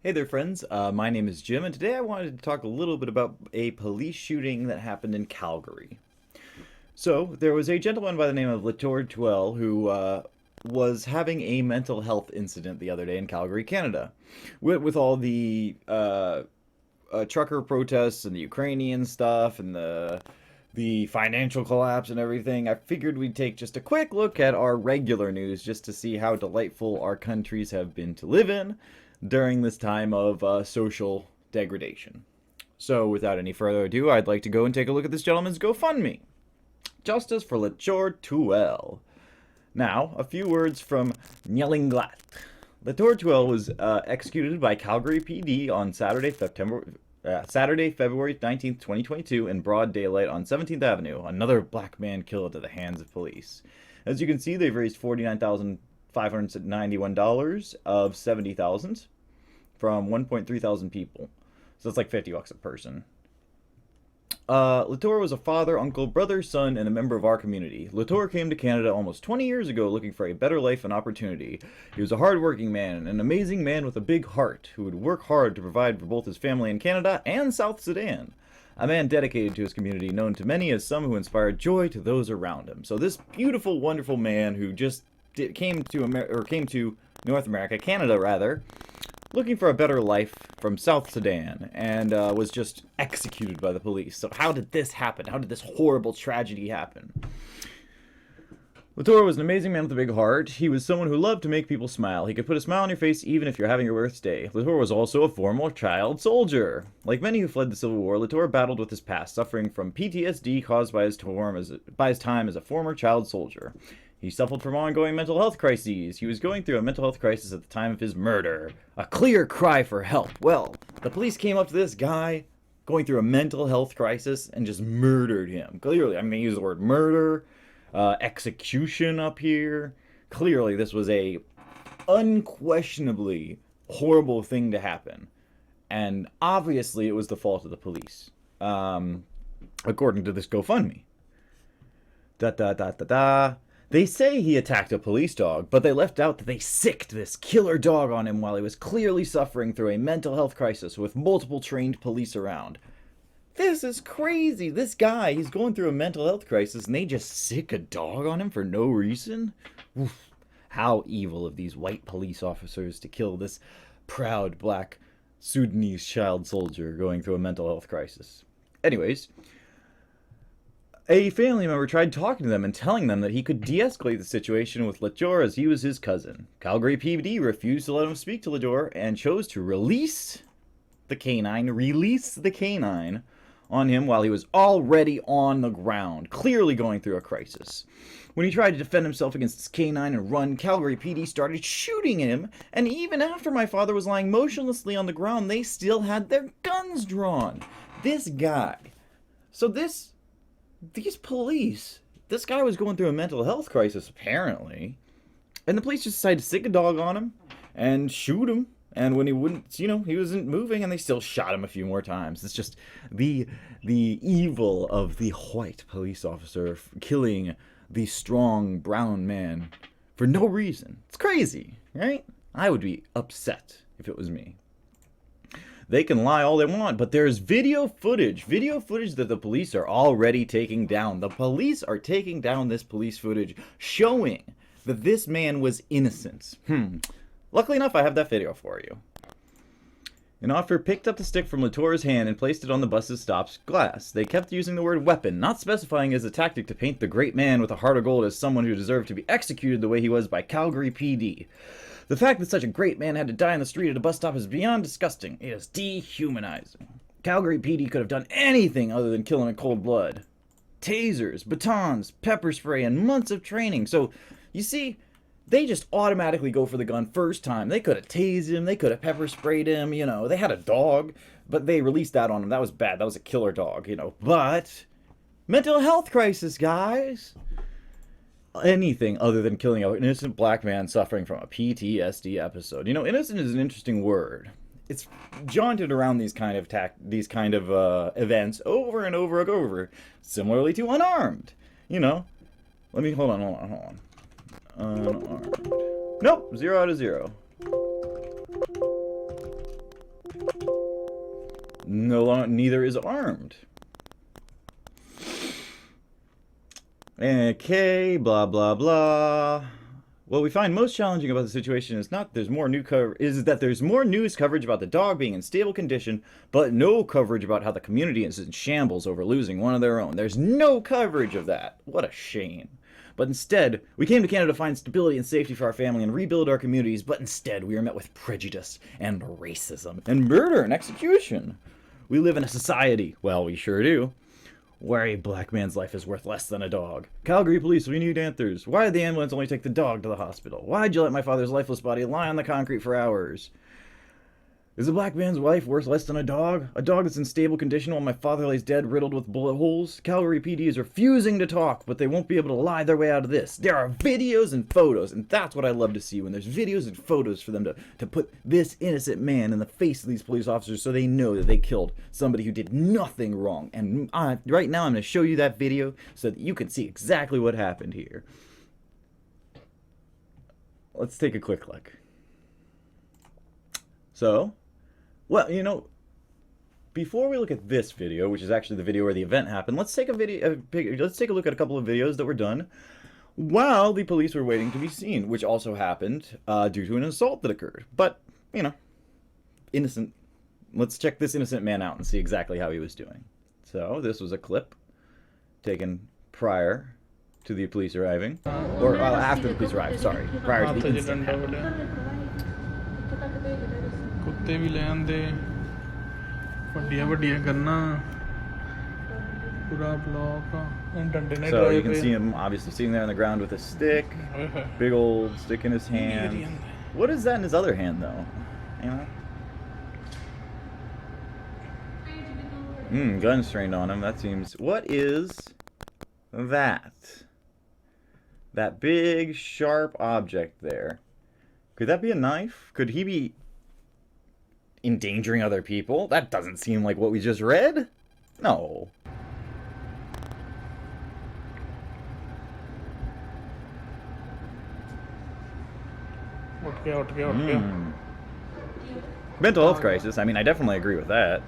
Hey there, friends. My name is Jim, and today I wanted to talk a little bit about a police shooting that happened in Calgary. So, there was a gentleman by the name of Latour Tuel who was having a mental health incident the other day in Calgary, Canada. With all the trucker protests and the Ukrainian stuff and the financial collapse and everything, I figured we'd take just a quick look at our regular news just to see how delightful our countries have been to live in during this time of social degradation. So, without any further ado, I'd like to go and take a look at this gentleman's GoFundMe. Justice for Latour Tuel. Now, a few words from Nyelinglat. Latour Tuel was executed by Calgary PD on Saturday, February 19th, 2022, in broad daylight on 17th Avenue. Another black man killed at the hands of police. As you can see, they've raised $49,591 of $70,000 from 1.3 thousand people. So that's like $50 a person. Latour was a father, uncle, brother, son, and a member of our community. Latour came to Canada almost 20 years ago looking for a better life and opportunity. He was a hard-working man, an amazing man with a big heart, who would work hard to provide for both his family in Canada and South Sudan. A man dedicated to his community, known to many as some who inspired joy to those around him. So this beautiful, wonderful man who just came to North America, Canada rather, looking for a better life from South Sudan, and was just executed by the police. So how did this happen? How did this horrible tragedy happen? Latour was an amazing man with a big heart. He was someone who loved to make people smile. He could put a smile on your face even if you're having your worst day. Latour was also a former child soldier. Like many who fled the Civil War, Latour battled with his past, suffering from PTSD caused by his time as a former child soldier. He suffered from ongoing mental health crises. He was going through a mental health crisis at the time of his murder. A clear cry for help. Well, the police came up to this guy going through a mental health crisis and just murdered him. Clearly, I mean, they use the word murder, execution up here. Clearly, this was a unquestionably horrible thing to happen. And obviously, it was the fault of the police, according to this GoFundMe. They say he attacked a police dog, but they left out that they sicked this killer dog on him while he was clearly suffering through a mental health crisis with multiple trained police around. This is crazy. This guy, he's going through a mental health crisis and they just sick a dog on him for no reason? Oof. How evil of these white police officers to kill this proud black Sudanese child soldier going through a mental health crisis. Anyways, a family member tried talking to them and telling them that he could de-escalate the situation with Latour as he was his cousin. Calgary PD refused to let him speak to Latour and chose to release the canine on him while he was already on the ground, clearly going through a crisis. When he tried to defend himself against this canine and run, Calgary PD started shooting him, and even after my father was lying motionlessly on the ground, they still had their guns drawn. This guy. These police, this guy was going through a mental health crisis, apparently, and the police just decided to stick a dog on him and shoot him, and when he wouldn't, he wasn't moving, and they still shot him a few more times. It's just the evil of the white police officer killing the strong brown man for no reason. It's crazy, right? I would be upset if it was me. They can lie all they want, but there's video footage that the police are already taking down. The police are taking down this police footage showing that this man was innocent. Luckily enough, I have that video for you. An officer picked up the stick from Latour's hand and placed it on the bus's stop's glass. They kept using the word weapon, not specifying as a tactic to paint the great man with a heart of gold as someone who deserved to be executed the way he was by Calgary PD. The fact that such a great man had to die on the street at a bus stop is beyond disgusting. It is dehumanizing. Calgary PD could have done anything other than kill him in cold blood. Tasers, batons, pepper spray, and months of training. So, you see, they just automatically go for the gun first time. They could have tased him, they could have pepper sprayed him, They had a dog, but they released that on him. That was bad. That was a killer dog, But, mental health crisis, guys. Anything other than killing an innocent black man suffering from a PTSD episode. Innocent is an interesting word. It's jaunted around these kind of events over and over, similarly to unarmed. Hold on. Unarmed. Nope, 0 out of 0. neither is armed. Okay, blah blah blah. What we find most challenging about the situation is that there's more news coverage about the dog being in stable condition, but no coverage about how the community is in shambles over losing one of their own. There's no coverage of that. What a shame. But instead, we came to Canada to find stability and safety for our family and rebuild our communities, but instead we are met with prejudice and racism and murder and execution. We live in a society, well, we sure do, where a black man's life is worth less than a dog. Calgary police, we need answers. Why did the ambulance only take the dog to the hospital? Why'd you let my father's lifeless body lie on the concrete for hours? Is a black man's life worth less than a dog? A dog that's in stable condition while my father lays dead, riddled with bullet holes? Calgary PD is refusing to talk, but they won't be able to lie their way out of this. There are videos and photos, and that's what I love to see, when there's videos and photos for them to put this innocent man in the face of these police officers so they know that they killed somebody who did nothing wrong. And right now I'm going to show you that video so that you can see exactly what happened here. Let's take a quick look. So, well, you know, before we look at this video, which is actually the video where the event happened, let's take a look at a couple of videos that were done while the police were waiting to be seen, which also happened due to an assault that occurred. But, you know, innocent. Let's check this innocent man out and see exactly how he was doing. So, this was a clip taken prior to the police arriving, or after the police arrived, sorry, prior to the incident happening. कुत्ते भी ले आंदे वड्डियां वड्डियां गन्ना पूरा block डंडे ने So you can see him obviously sitting there on the ground with a stick, big old stick in his hand. What is that in his other hand though? You know? Gun trained on him. That seems. What is that? That big sharp object there. Could that be a knife? Could he be endangering other people? That doesn't seem like what we just read. No. Mental health crisis. I mean, I definitely agree with that.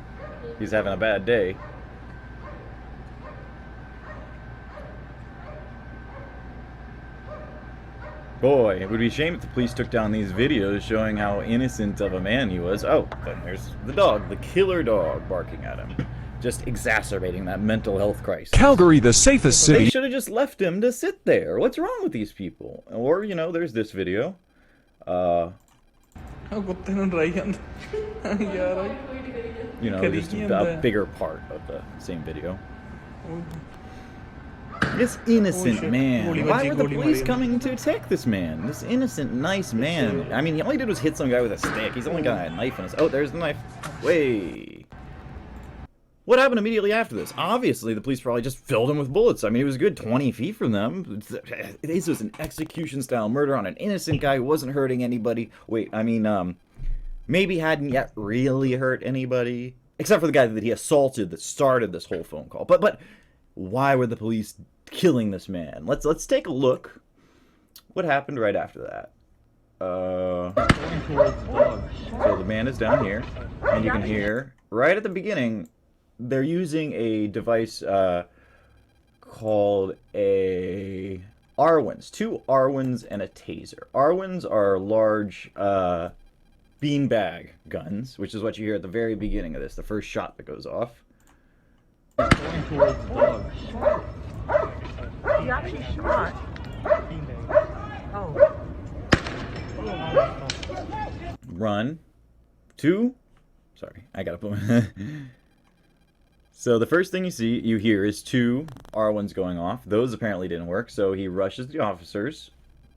He's having a bad day. Boy, it would be a shame if the police took down these videos showing how innocent of a man he was. Oh, then there's the dog, the killer dog barking at him. Just exacerbating that mental health crisis. Calgary, the safest city. They should have just left him to sit there. What's wrong with these people? Or, you know, there's this video. You know, just a bigger part of the same video. This innocent man. Why were the police coming to attack this man? This innocent, nice man. I mean, he only did was hit some guy with a stick. He's only got a knife in his... Oh, there's the knife. Way. What happened immediately after this? Obviously, the police probably just filled him with bullets. I mean, it was a good 20 feet from them. This was an execution-style murder on an innocent guy who wasn't hurting anybody. Wait, I mean, maybe hadn't yet really hurt anybody. Except for the guy that he assaulted that started this whole phone call. But why were the police killing this man? Let's take a look. What happened right after that? So the man is down here, and you can hear right at the beginning they're using a device called a Arwins. 2 Arwins and a taser. Arwins are large beanbag guns, which is what you hear at the very beginning of this, the first shot that goes off. He actually shot. Oh. Run. 2. Sorry, I gotta put my... So the first thing you hear is 2 R1s going off. Those apparently didn't work, so he rushes the officers.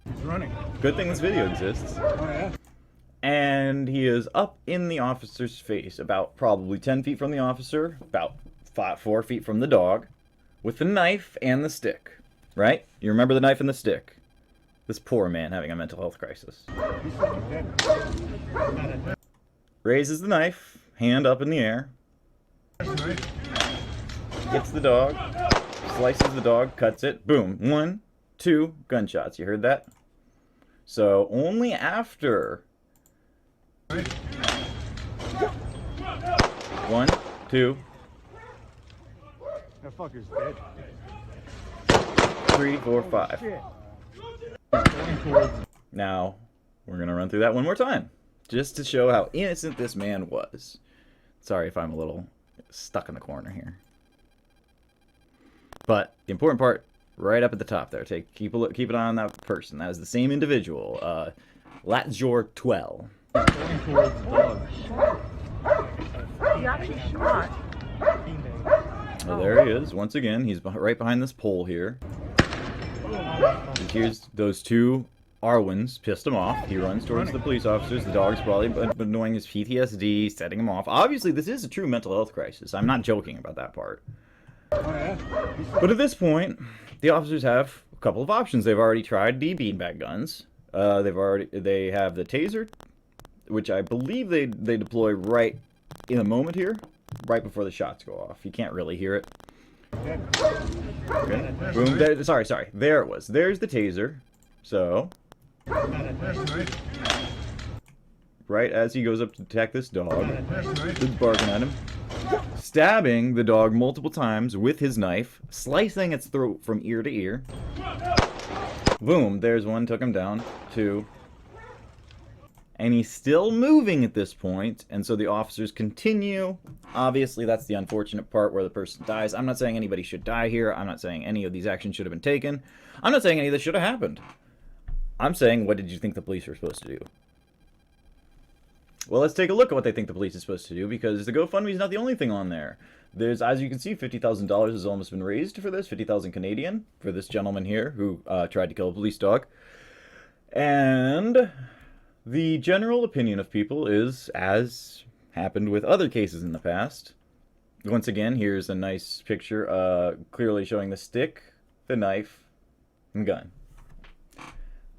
He's running. Good thing this video exists. Oh, yeah. And he is up in the officer's face, about probably 10 feet from the officer, about 4 feet from the dog, with the knife and the stick. Right? You remember the knife and the stick? This poor man having a mental health crisis. Raises the knife, hand up in the air. Gets the dog, slices the dog, cuts it, boom. 1, 2 gunshots. You heard that? So only after 1, 2, That fucker's dead. 3, 4, 5. Shit. Now, we're going to run through that one more time, just to show how innocent this man was. Sorry if I'm a little stuck in the corner here. But the important part, right up at the top there, keep an eye on that person. That is the same individual, Latjor Twell. Going towards the dog. He actually shot. Oh, there he is. Once again, he's right behind this pole here. And here's those two Arwins pissed him off. He runs towards the police officers. The dog's probably annoying his PTSD, setting him off. Obviously, this is a true mental health crisis. I'm not joking about that part. Oh, yeah? But at this point, the officers have a couple of options. They've already tried the beanbag guns. They have the taser, which I believe they deploy right in a moment here, right before the shots go off. You can't really hear it. Okay. Boom. There, sorry. There it was. There's the taser. So, right as he goes up to attack this dog, he's barking at him, stabbing the dog multiple times with his knife, slicing its throat from ear to ear. Boom. There's one. Took him down. 2. And he's still moving at this point, and so the officers continue. Obviously, that's the unfortunate part where the person dies. I'm not saying anybody should die here. I'm not saying any of these actions should have been taken. I'm not saying any of this should have happened. I'm saying, what did you think the police were supposed to do? Well, let's take a look at what they think the police is supposed to do, because the GoFundMe is not the only thing on there. There's, as you can see, $50,000 has almost been raised for this, 50,000 Canadian, for this gentleman here who tried to kill a police dog. And the general opinion of people is, as happened with other cases in the past. Once again, here's a nice picture clearly showing the stick, the knife, and gun.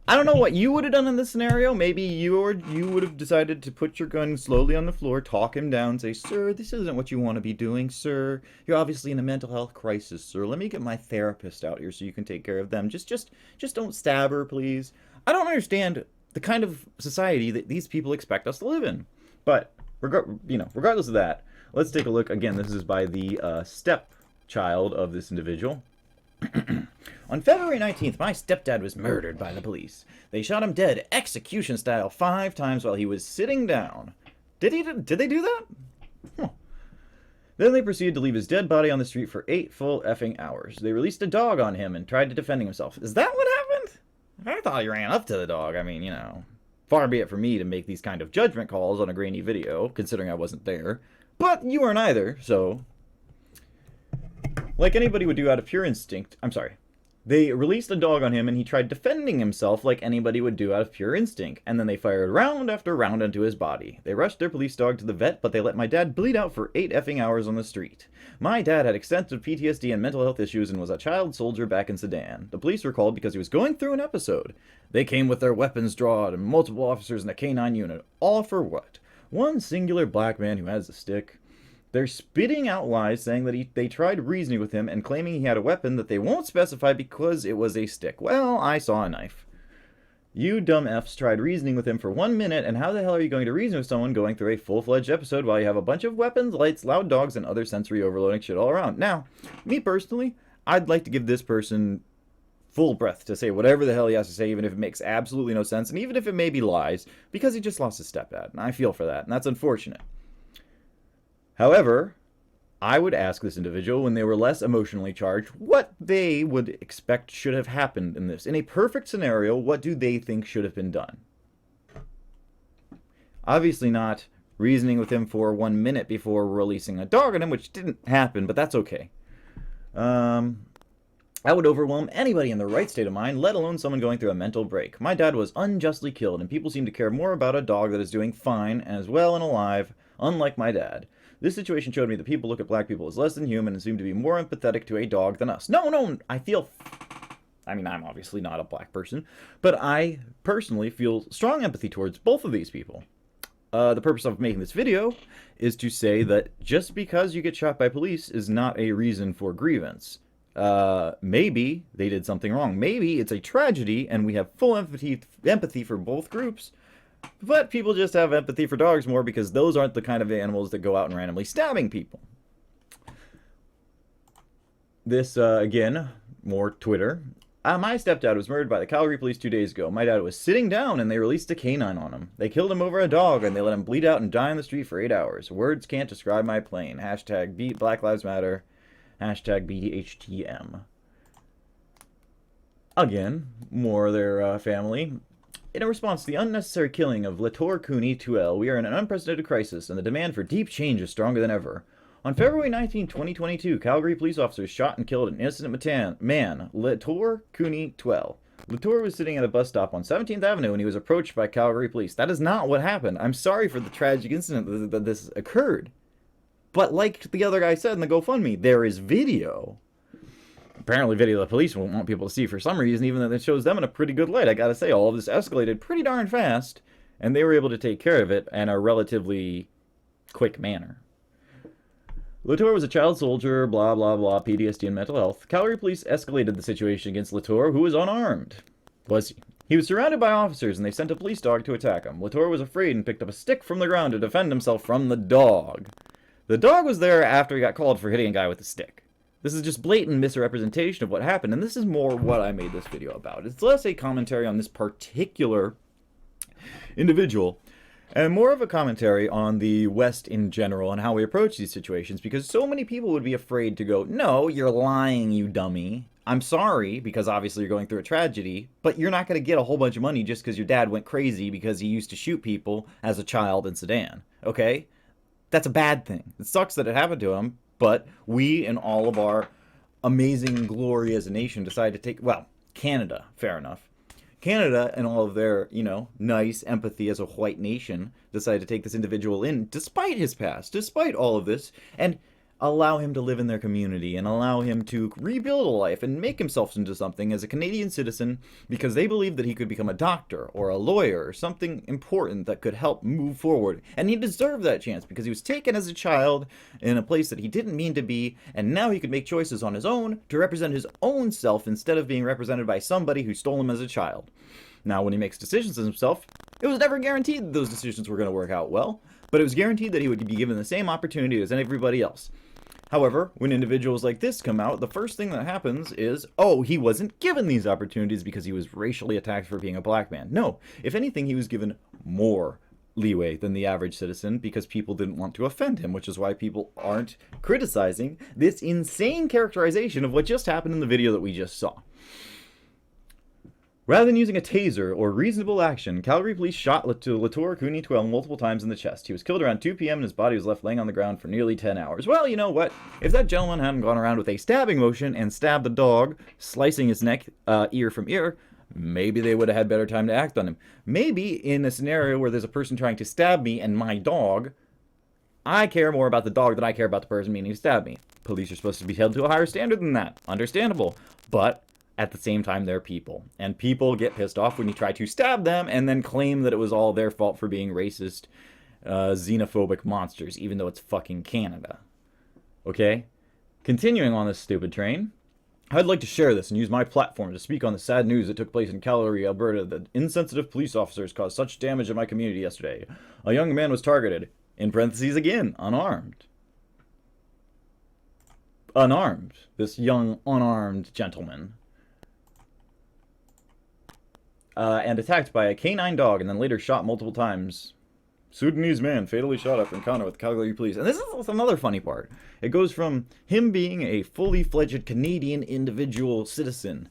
I don't know what you would have done in this scenario. Maybe you would have decided to put your gun slowly on the floor, talk him down, say, "Sir, this isn't what you want to be doing, sir. You're obviously in a mental health crisis, sir. Let me get my therapist out here so you can take care of them. Just don't stab her, please." I don't understand the kind of society that these people expect us to live in. But regardless of that, let's take a look. Again, this is by the stepchild of this individual. On February 19th, my stepdad was murdered by the police. They shot him dead, execution style, 5 times while he was sitting down. Did they do that? Huh. Then they proceeded to leave his dead body on the street for 8 full effing hours. They released a dog on him and tried to defend himself. Is that what happened? I thought he ran up to the dog. I mean, far be it for me to make these kind of judgment calls on a grainy video, considering I wasn't there. But you weren't either, so like anybody would do out of pure instinct. I'm sorry. They released a dog on him and he tried defending himself like anybody would do out of pure instinct. And then they fired round after round into his body. They rushed their police dog to the vet, but they let my dad bleed out for 8 effing hours on the street. My dad had extensive PTSD and mental health issues and was a child soldier back in Sudan. The police were called because he was going through an episode. They came with their weapons drawn and multiple officers in a K-9 unit. All for what? One singular black man who has a stick. They're spitting out lies saying that they tried reasoning with him and claiming he had a weapon that they won't specify because it was a stick. Well, I saw a knife. You dumb Fs tried reasoning with him for 1 minute, and how the hell are you going to reason with someone going through a full-fledged episode while you have a bunch of weapons, lights, loud dogs, and other sensory overloading shit all around? Now, me personally, I'd like to give this person full breath to say whatever the hell he has to say, even if it makes absolutely no sense, and even if it may be lies, because he just lost his stepdad, and I feel for that, and that's unfortunate. However, I would ask this individual, when they were less emotionally charged, what they would expect should have happened in this. In a perfect scenario, what do they think should have been done? Obviously not reasoning with him for 1 minute before releasing a dog on him, which didn't happen, but that's okay. I would overwhelm anybody in the right state of mind, let alone someone going through a mental break. My dad was unjustly killed, and people seem to care more about a dog that is doing fine and is well and alive, unlike my dad. This situation showed me that people look at black people as less than human and seem to be more empathetic to a dog than us. No, I'm obviously not a black person, but I personally feel strong empathy towards both of these people. The purpose of making this video is to say that just because you get shot by police is not a reason for grievance. Maybe they did something wrong. Maybe it's a tragedy and we have full empathy for both groups. But people just have empathy for dogs more because those aren't the kind of animals that go out and randomly stabbing people. This, again, more Twitter. My stepdad was murdered by the Calgary police 2 days ago. My dad was sitting down and they released a canine on him. They killed him over a dog and they let him bleed out and die on the street for 8 hours. Words can't describe my pain. Hashtag beat Black Lives Matter. Hashtag BDHTM. Again, more of their family. In a response to the unnecessary killing of Latour Cooney Tuel, we are in an unprecedented crisis and the demand for deep change is stronger than ever. On February 19, 2022, Calgary police officers shot and killed an innocent man, Latour Cooney Tuel. Latour was sitting at a bus stop on 17th Avenue when he was approached by Calgary police. That is not what happened. I'm sorry for the tragic incident that this occurred. But like the other guy said in the GoFundMe, there is video. Apparently video the police won't want people to see for some reason, even though it shows them in a pretty good light. I gotta say, all of this escalated pretty darn fast, and they were able to take care of it in a relatively quick manner. Latour was a child soldier, blah, blah, blah, PTSD and mental health. Calgary police escalated the situation against Latour, who was unarmed. Was he? He was surrounded by officers, and they sent a police dog to attack him. Latour was afraid and picked up a stick from the ground to defend himself from the dog. The dog was there after he got called for hitting a guy with a stick. This is just blatant misrepresentation of what happened, and this is more what I made this video about. It's less a commentary on this particular individual, and more of a commentary on the West in general and how we approach these situations, because so many people would be afraid to go, no, you're lying, you dummy. I'm sorry, because obviously you're going through a tragedy, but you're not going to get a whole bunch of money just because your dad went crazy because he used to shoot people as a child in Sudan, okay? That's a bad thing. It sucks that it happened to him, but we, in all of our amazing glory as a nation, decided to take, well, Canada, fair enough. Canada and all of their, nice empathy as a white nation decided to take this individual in, despite his past, despite all of this, and allow him to live in their community and allow him to rebuild a life and make himself into something as a Canadian citizen because they believed that he could become a doctor or a lawyer or something important that could help move forward. And he deserved that chance because he was taken as a child in a place that he didn't mean to be, and now he could make choices on his own to represent his own self instead of being represented by somebody who stole him as a child. Now, when he makes decisions as himself, it was never guaranteed that those decisions were going to work out well, but it was guaranteed that he would be given the same opportunity as everybody else. However, when individuals like this come out, the first thing that happens is, oh, he wasn't given these opportunities because he was racially attacked for being a black man. No, if anything, he was given more leeway than the average citizen because people didn't want to offend him, which is why people aren't criticizing this insane characterization of what just happened in the video that we just saw. Rather than using a taser or reasonable action, Calgary police shot Latour Cooney Tuel multiple times in the chest. He was killed around 2 p.m. and his body was left laying on the ground for nearly 10 hours. Well, you know what? If that gentleman hadn't gone around with a stabbing motion and stabbed the dog, slicing his neck ear from ear, maybe they would have had better time to act on him. Maybe in a scenario where there's a person trying to stab me and my dog, I care more about the dog than I care about the person meaning to stab me. Police are supposed to be held to a higher standard than that. Understandable. But at the same time, they're people. And people get pissed off when you try to stab them and then claim that it was all their fault for being racist, xenophobic monsters, even though it's fucking Canada. Okay? Continuing on this stupid train, I'd like to share this and use my platform to speak on the sad news that took place in Calgary, Alberta, that insensitive police officers caused such damage in my community yesterday. A young man was targeted, in parentheses again, unarmed. Unarmed. This young, unarmed gentleman. And attacked by a canine dog and then later shot multiple times. Sudanese man fatally shot after encounter with Calgary police. And this is another funny part. It goes from him being a fully fledged Canadian individual citizen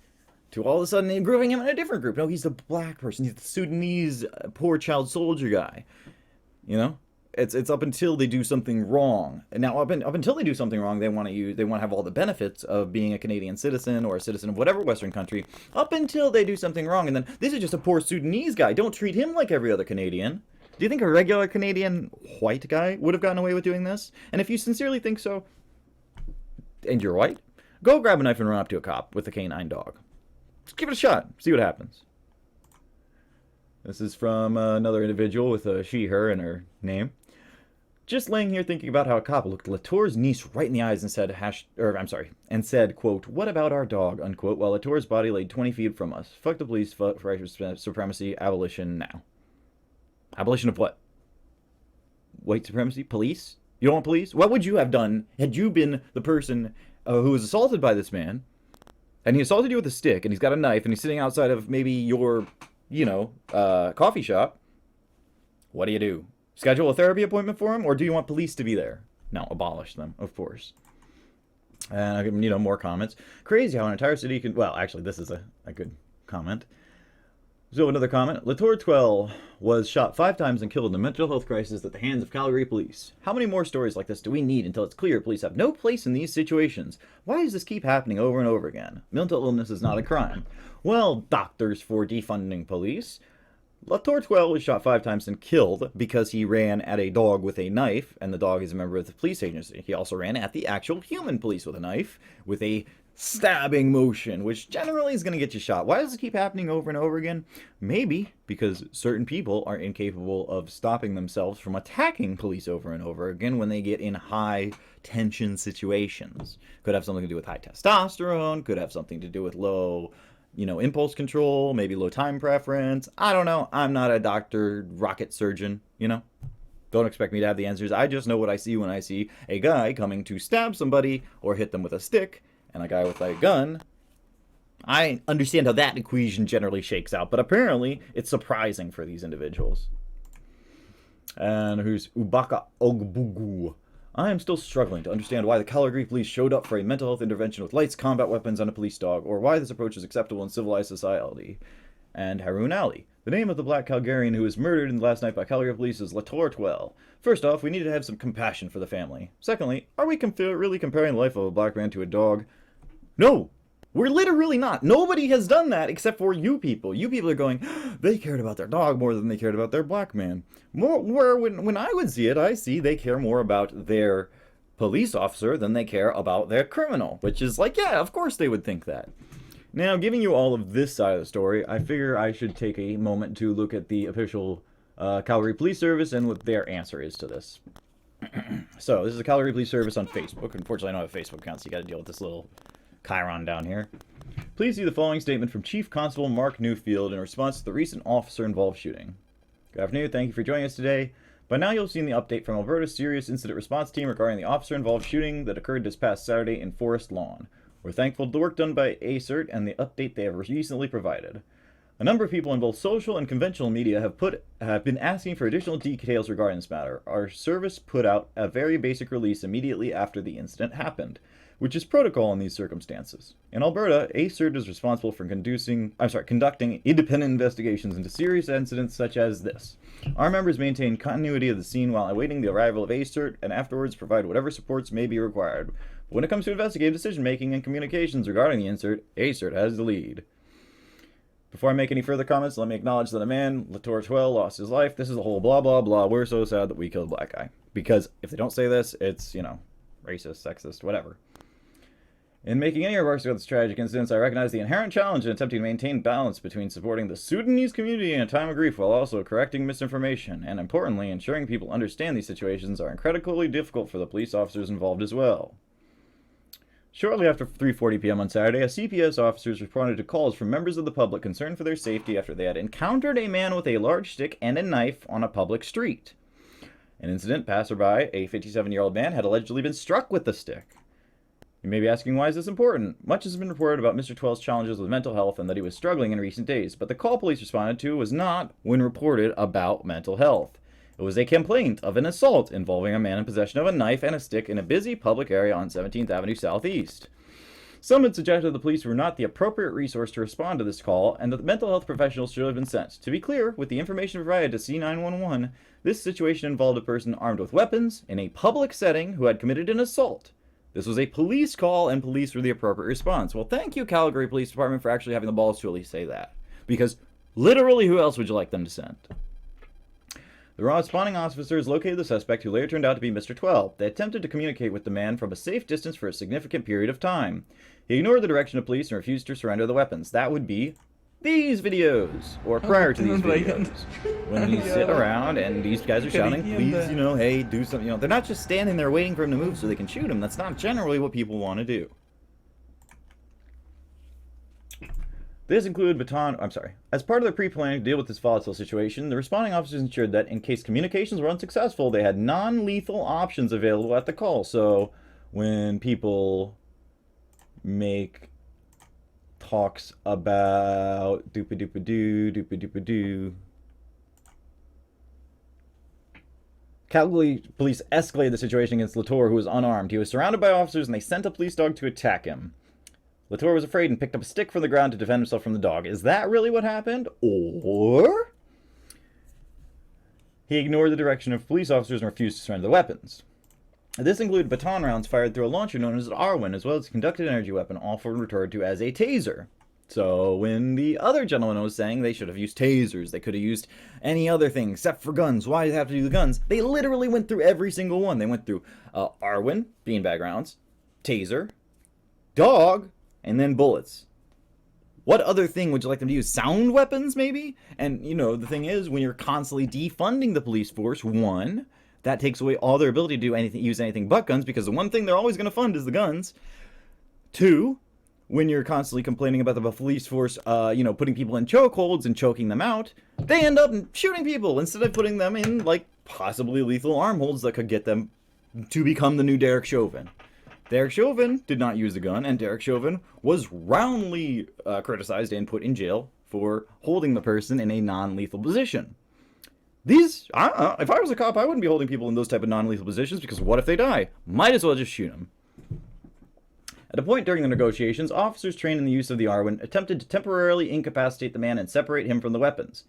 to all of a sudden grouping him in a different group. No, he's the black person. He's the Sudanese poor child soldier guy. You know? It's up until they do something wrong. And now up until they do something wrong, they want to have all the benefits of being a Canadian citizen or a citizen of whatever Western country. Up until they do something wrong, and then this is just a poor Sudanese guy. Don't treat him like every other Canadian. Do you think a regular Canadian white guy would have gotten away with doing this? And if you sincerely think so, and you're white, go grab a knife and run up to a cop with a canine dog. Just give it a shot. See what happens. This is from another individual with a she, her in her name. Just laying here thinking about how a cop looked Latour's niece right in the eyes and said, quote, "What about our dog?" unquote, while Latour's body lay 20 feet from us. Fuck the police, fuck for white supremacy, abolition now. Abolition of what? White supremacy? Police? You don't want police? What would you have done had you been the person who was assaulted by this man, and he assaulted you with a stick, and he's got a knife, and he's sitting outside of maybe your, coffee shop, what do? Schedule a therapy appointment for him, or do you want police to be there? No, abolish them, of course. And, more comments. Crazy how an entire city can... Well, actually, this is a good comment. So, another comment. Latour 12 was shot 5 times and killed in a mental health crisis at the hands of Calgary police. How many more stories like this do we need until it's clear police have no place in these situations? Why does this keep happening over and over again? Mental illness is not a crime. Well, doctors for defunding police. Latour 12 was shot 5 times and killed because he ran at a dog with a knife, and the dog is a member of the police agency. He also ran at the actual human police with a knife, with a stabbing motion, which generally is going to get you shot. Why does it keep happening over and over again? Maybe because certain people are incapable of stopping themselves from attacking police over and over again when they get in high tension situations. Could have something to do with high testosterone, could have something to do with low impulse control, maybe low time preference. I don't know. I'm not a doctor, rocket surgeon, Don't expect me to have the answers. I just know what I see when I see a guy coming to stab somebody or hit them with a stick, and a guy with a gun. I understand how that equation generally shakes out, but apparently it's surprising for these individuals. And who's Ubaka Ogbugu? I am still struggling to understand why the Calgary police showed up for a mental health intervention with lights, combat weapons, and a police dog, or why this approach is acceptable in civilized society. And Haroon Ali. The name of the black Calgarian who was murdered last night by Calgary police is Latour 12. First off, we need to have some compassion for the family. Secondly, are we really comparing the life of a black man to a dog? No! We're literally not. Nobody has done that except for you people. You people are going, they cared about their dog more than they cared about their black man. When I would see it, I see they care more about their police officer than they care about their criminal. Which is like, yeah, of course they would think that. Now, giving you all of this side of the story, I figure I should take a moment to look at the official Calgary Police Service and what their answer is to this. So, this is the Calgary Police Service on Facebook. Unfortunately, I don't have a Facebook account, so you gotta deal with this little Chiron down here. Please see the following statement from Chief Constable Mark Newfield in response to the recent officer-involved shooting. Good afternoon, thank you for joining us today. By now you'll have seen the update from Alberta's Serious Incident Response Team regarding the officer-involved shooting that occurred this past Saturday in Forest Lawn. We're thankful for the work done by ACERT and the update they have recently provided. A number of people in both social and conventional media have been asking for additional details regarding this matter. Our service put out a very basic release immediately after the incident happened, which is protocol in these circumstances. In Alberta, ACERT is responsible for conducting independent investigations into serious incidents such as this. Our members maintain continuity of the scene while awaiting the arrival of ACERT and afterwards provide whatever supports may be required. But when it comes to investigative decision-making and communications regarding the incident, ACERT has the lead. Before I make any further comments, let me acknowledge that a man, Latour 12, lost his life. This is a whole blah, blah, blah. We're so sad that we killed a black guy. Because if they don't say this, it's, racist, sexist, whatever. In making any remarks about this tragic incident, I recognize the inherent challenge in attempting to maintain balance between supporting the Sudanese community in a time of grief while also correcting misinformation, and importantly, ensuring people understand these situations are incredibly difficult for the police officers involved as well. Shortly after 3:40 p.m. on Saturday, a CPS officers responded to calls from members of the public concerned for their safety after they had encountered a man with a large stick and a knife on a public street. An incident passerby, a 57-year-old man, had allegedly been struck with the stick. You may be asking, why is this important? Much has been reported about Mr. 12's challenges with mental health and that he was struggling in recent days, but the call police responded to was not when reported about mental health. It was a complaint of an assault involving a man in possession of a knife and a stick in a busy public area on 17th Avenue Southeast. Some had suggested the police were not the appropriate resource to respond to this call and that the mental health professionals should have been sent. To be clear, with the information provided to C911, this situation involved a person armed with weapons in a public setting who had committed an assault. This was a police call, and police were the appropriate response. Well, thank you, Calgary Police Department, for actually having the balls to at least say that. Because literally, who else would you like them to send? The responding officers located the suspect, who later turned out to be Mr. 12. They attempted to communicate with the man from a safe distance for a significant period of time. He ignored the direction of police and refused to surrender the weapons. That would be these videos, or prior to these videos, when you sit around and these guys are shouting, please, hey, do something. They're not just standing there waiting for him to move so they can shoot him. That's not generally what people want to do. This included As part of their pre-planning to deal with this volatile situation, the responding officers ensured that in case communications were unsuccessful, they had non-lethal options available at the call. So when people make talks about doop-a-doop-a-doo. Calgary police escalated the situation against Latour, who was unarmed. He was surrounded by officers, and they sent a police dog to attack him. Latour was afraid and picked up a stick from the ground to defend himself from the dog. Is that really what happened? Or he ignored the direction of police officers and refused to surrender the weapons. This included baton rounds fired through a launcher known as an Arwen, as well as a conducted energy weapon, often referred to as a taser. So when the other gentleman was saying they should have used tasers, they could have used any other thing except for guns. Why did they have to do the guns? They literally went through every single one. They went through Arwen, beanbag rounds, taser, dog, and then bullets. What other thing would you like them to use? Sound weapons, maybe? And, you know, the thing is, when you're constantly defunding the police force, one, that takes away all their ability to do anything, use anything but guns, because the one thing they're always going to fund is the guns. Two, when you're constantly complaining about the police force, putting people in chokeholds and choking them out, they end up shooting people instead of putting them in, like, possibly lethal arm holds that could get them to become the new Derek Chauvin. Derek Chauvin did not use a gun, and Derek Chauvin was roundly criticized and put in jail for holding the person in a non-lethal position. If I was a cop, I wouldn't be holding people in those type of non-lethal positions, because what if they die? Might as well just shoot them. At a point during the negotiations, officers trained in the use of the Arwen attempted to temporarily incapacitate the man and separate him from the weapons.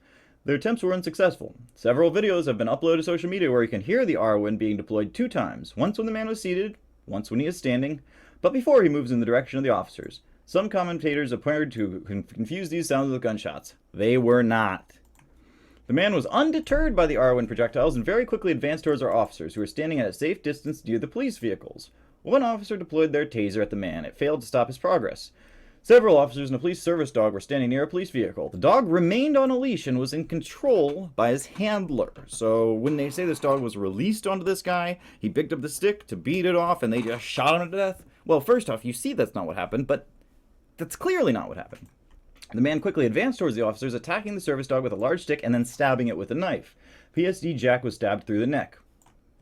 Their attempts were unsuccessful. Several videos have been uploaded to social media where you can hear the Arwen being deployed 2 times, once when the man was seated, once when he is standing, but before he moves in the direction of the officers. Some commentators appeared to confuse these sounds with gunshots. They were not. The man was undeterred by the Arwen projectiles and very quickly advanced towards our officers, who were standing at a safe distance near the police vehicles. One officer deployed their taser at the man. It failed to stop his progress. Several officers and a police service dog were standing near a police vehicle. The dog remained on a leash and was in control by his handler. So when they say this dog was released onto this guy, he picked up the stick to beat it off and they just shot him to death. Well, first off, you see that's not what happened, but that's clearly not what happened. The man quickly advanced towards the officers, attacking the service dog with a large stick and then stabbing it with a knife. PSD Jack was stabbed through the neck.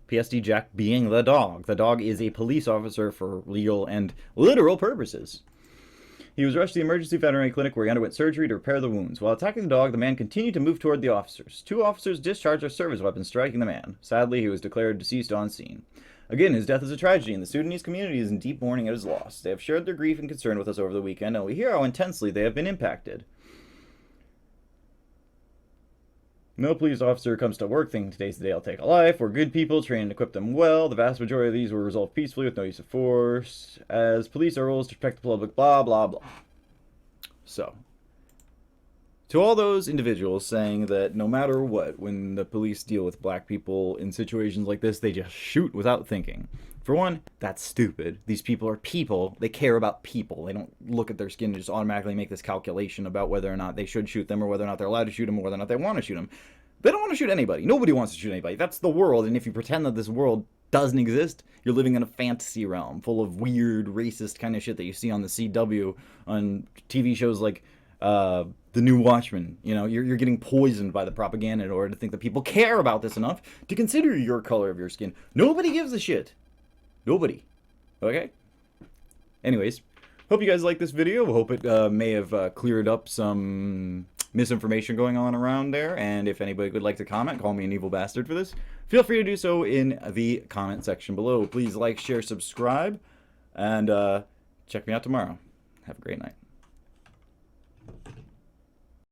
PSD Jack being the dog. The dog is a police officer for legal and literal purposes. He was rushed to the emergency veterinary clinic where he underwent surgery to repair the wounds. While attacking the dog, the man continued to move toward the officers. 2 officers discharged their service weapons, striking the man. Sadly, he was declared deceased on scene. Again, his death is a tragedy, and the Sudanese community is in deep mourning at his loss. They have shared their grief and concern with us over the weekend, and we hear how intensely they have been impacted. No police officer comes to work thinking today's the day I'll take a life. We're good people, trained and equipped them well. The vast majority of these were resolved peacefully with no use of force. As police are rules to protect the public, blah, blah, blah. So, to all those individuals saying that no matter what, when the police deal with black people in situations like this, they just shoot without thinking. For one, that's stupid. These people are people. They care about people. They don't look at their skin and just automatically make this calculation about whether or not they should shoot them or whether or not they're allowed to shoot them or whether or not they want to shoot them. They don't want to shoot anybody. Nobody wants to shoot anybody. That's the world, and if you pretend that this world doesn't exist, you're living in a fantasy realm full of weird, racist kind of shit that you see on the CW, on TV shows like The New Watchmen. You know, you're getting poisoned by the propaganda in order to think that people care about this enough to consider your color of your skin. Nobody gives a shit. Nobody. Okay? Anyways, hope you guys like this video. Hope it may have cleared up some misinformation going on around there. And if anybody would like to comment, call me an evil bastard for this, feel free to do so in the comment section below. Please like, share, subscribe, and check me out tomorrow. Have a great night.